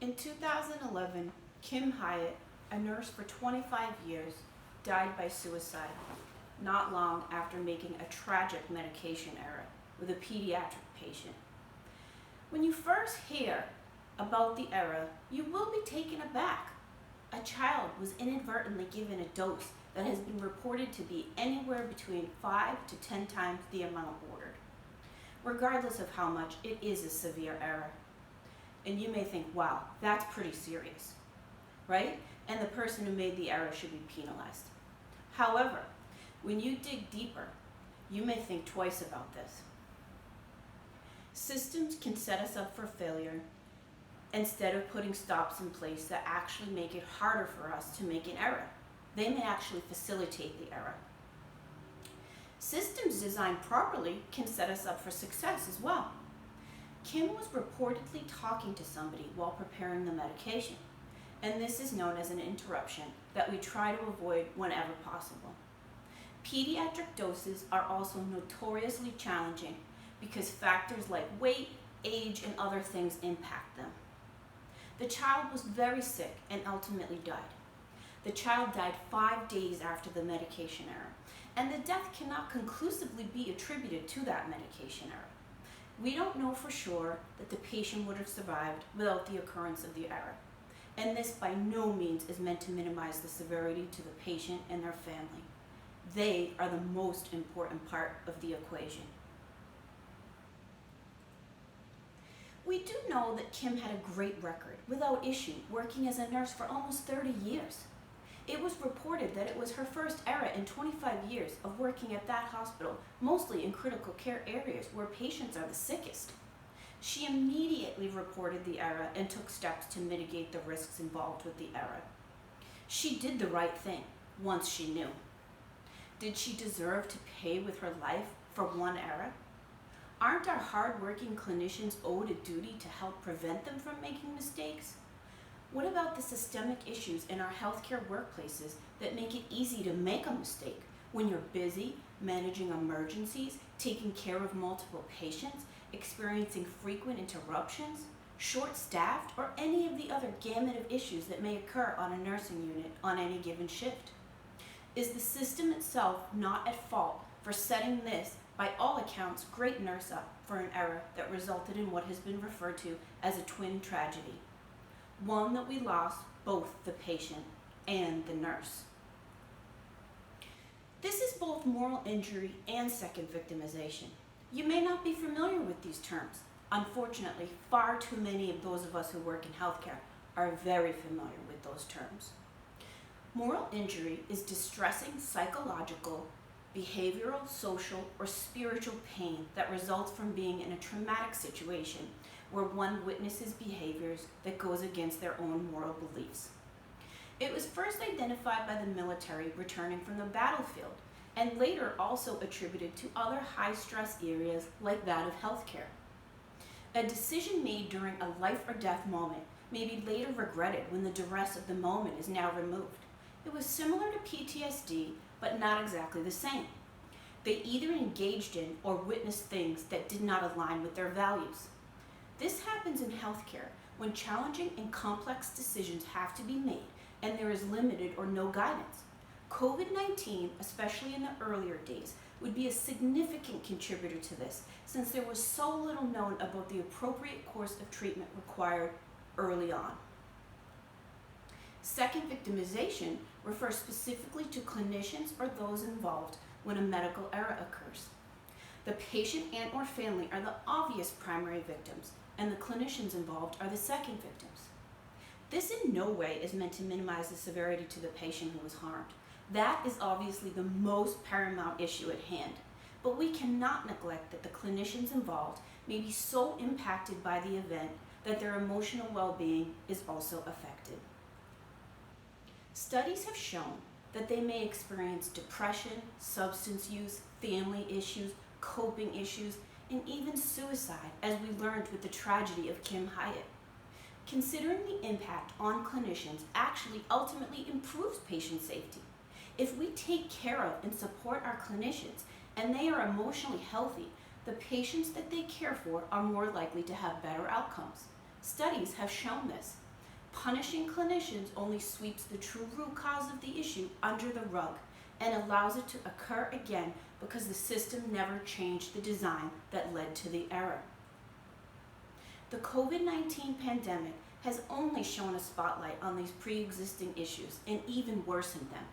In 2011, Kim Hyatt, a nurse for 25 years, died by suicide not long after making a tragic medication error with a pediatric patient. When you first hear about the error, you will be taken aback. A child was inadvertently given a dose that has been reported to be anywhere between 5 to 10 times the amount ordered. Regardless of how much, it is a severe error. And you may think, wow, that's pretty serious, right? And the person who made the error should be penalized. However, when you dig deeper, you may think twice about this. Systems can set us up for failure instead of putting stops in place that actually make it harder for us to make an error. They may actually facilitate the error. Systems designed properly can set us up for success as well. Kim was reportedly talking to somebody while preparing the medication, and this is known as an interruption that we try to avoid whenever possible. Pediatric doses are also notoriously challenging because factors like weight, age, and other things impact them. The child was very sick and ultimately died. The child died 5 days after the medication error, and the death cannot conclusively be attributed to that medication error. We don't know for sure that the patient would have survived without the occurrence of the error, and this by no means is meant to minimize the severity to the patient and their family. They are the most important part of the equation. We do know that Kim had a great record, without issue, working as a nurse for almost 30 years. It was reported that it was her first error in 25 years of working at that hospital, mostly in critical care areas where patients are the sickest. She immediately reported the error and took steps to mitigate the risks involved with the error. She did the right thing once she knew. Did she deserve to pay with her life for one error? Aren't our hard-working clinicians owed a duty to help prevent them from making mistakes? What about the systemic issues in our healthcare workplaces that make it easy to make a mistake when you're busy, managing emergencies, taking care of multiple patients, experiencing frequent interruptions, short-staffed, or any of the other gamut of issues that may occur on a nursing unit on any given shift? Is the system itself not at fault for setting this, by all accounts, great nurse up for an error that resulted in what has been referred to as a twin tragedy? One that we lost both the patient and the nurse. This is both moral injury and second victimization. You may not be familiar with these terms. Unfortunately, far too many of those of us who work in healthcare are very familiar with those terms. Moral injury is distressing psychological, behavioral, social, or spiritual pain that results from being in a traumatic situation where one witnesses behaviors that goes against their own moral beliefs. It was first identified by the military returning from the battlefield, and later also attributed to other high-stress areas like that of healthcare. A decision made during a life or death moment may be later regretted when the duress of the moment is now removed. It was similar to PTSD, but not exactly the same. They either engaged in or witnessed things that did not align with their values. This happens in healthcare when challenging and complex decisions have to be made and there is limited or no guidance. COVID-19, especially in the earlier days, would be a significant contributor to this since there was so little known about the appropriate course of treatment required early on. Second victimization refers specifically to clinicians or those involved when a medical error occurs. The patient and/or family are the obvious primary victims, and the clinicians involved are the second victims. This in no way is meant to minimize the severity to the patient who was harmed. That is obviously the most paramount issue at hand, but we cannot neglect that the clinicians involved may be so impacted by the event that their emotional well-being is also affected. Studies have shown that they may experience depression, substance use, family issues, coping issues, and even suicide, as we learned with the tragedy of Kim Hyatt. Considering the impact on clinicians actually ultimately improves patient safety. If we take care of and support our clinicians and they are emotionally healthy, the patients that they care for are more likely to have better outcomes. Studies have shown this. Punishing clinicians only sweeps the true root cause of the issue under the rug and allows it to occur again because the system never changed the design that led to the error. The COVID-19 pandemic has only shown a spotlight on these pre-existing issues and even worsened them.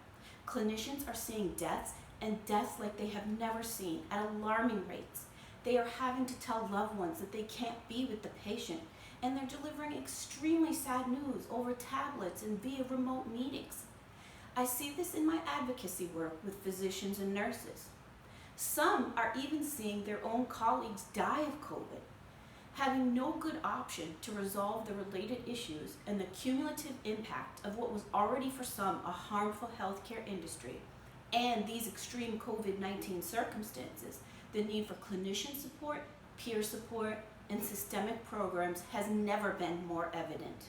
Clinicians are seeing deaths and deaths like they have never seen at alarming rates. They are having to tell loved ones that they can't be with the patient, and they're delivering extremely sad news over tablets and via remote meetings. I see this in my advocacy work with physicians and nurses. Some are even seeing their own colleagues die of COVID. Having no good option to resolve the related issues and the cumulative impact of what was already for some a harmful healthcare industry, and these extreme COVID-19 circumstances, the need for clinician support, peer support, and systemic programs has never been more evident.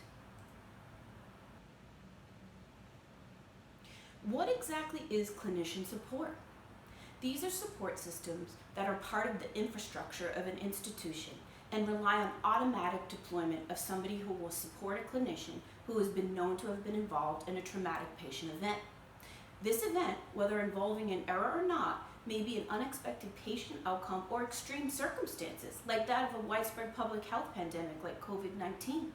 What exactly is clinician support? These are support systems that are part of the infrastructure of an institution and rely on automatic deployment of somebody who will support a clinician who has been known to have been involved in a traumatic patient event. This event, whether involving an error or not, may be an unexpected patient outcome or extreme circumstances, like that of a widespread public health pandemic like COVID-19.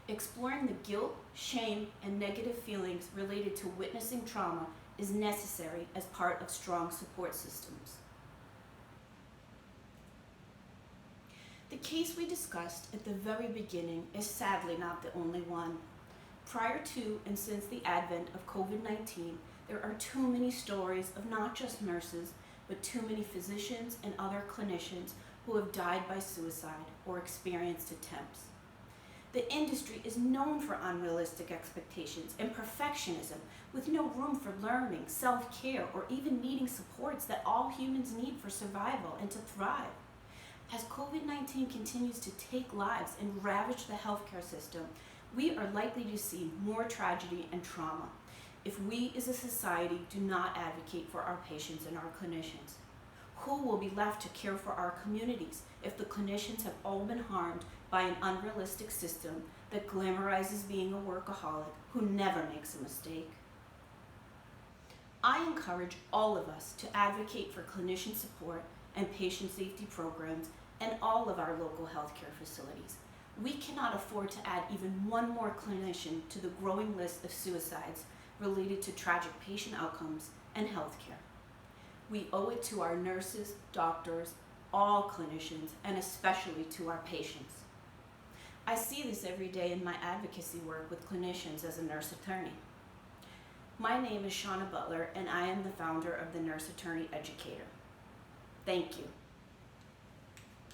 Exploring the guilt, shame, and negative feelings related to witnessing trauma is necessary as part of strong support systems. The case we discussed at the very beginning is sadly not the only one. Prior to and since the advent of COVID-19, there are too many stories of not just nurses, but too many physicians and other clinicians who have died by suicide or experienced attempts. The industry is known for unrealistic expectations and perfectionism, with no room for learning, self-care, or even needing supports that all humans need for survival and to thrive. As COVID-19 continues to take lives and ravage the healthcare system, we are likely to see more tragedy and trauma if we as a society do not advocate for our patients and our clinicians. Who will be left to care for our communities if the clinicians have all been harmed by an unrealistic system that glamorizes being a workaholic who never makes a mistake? I encourage all of us to advocate for clinician support and patient safety programs in all of our local healthcare facilities. We cannot afford to add even one more clinician to the growing list of suicides related to tragic patient outcomes and healthcare. We owe it to our nurses, doctors, all clinicians, and especially to our patients. I see this every day in my advocacy work with clinicians as a nurse attorney. My name is Shawna Butler, and I am the founder of the Nurse Attorney Educator. Thank you.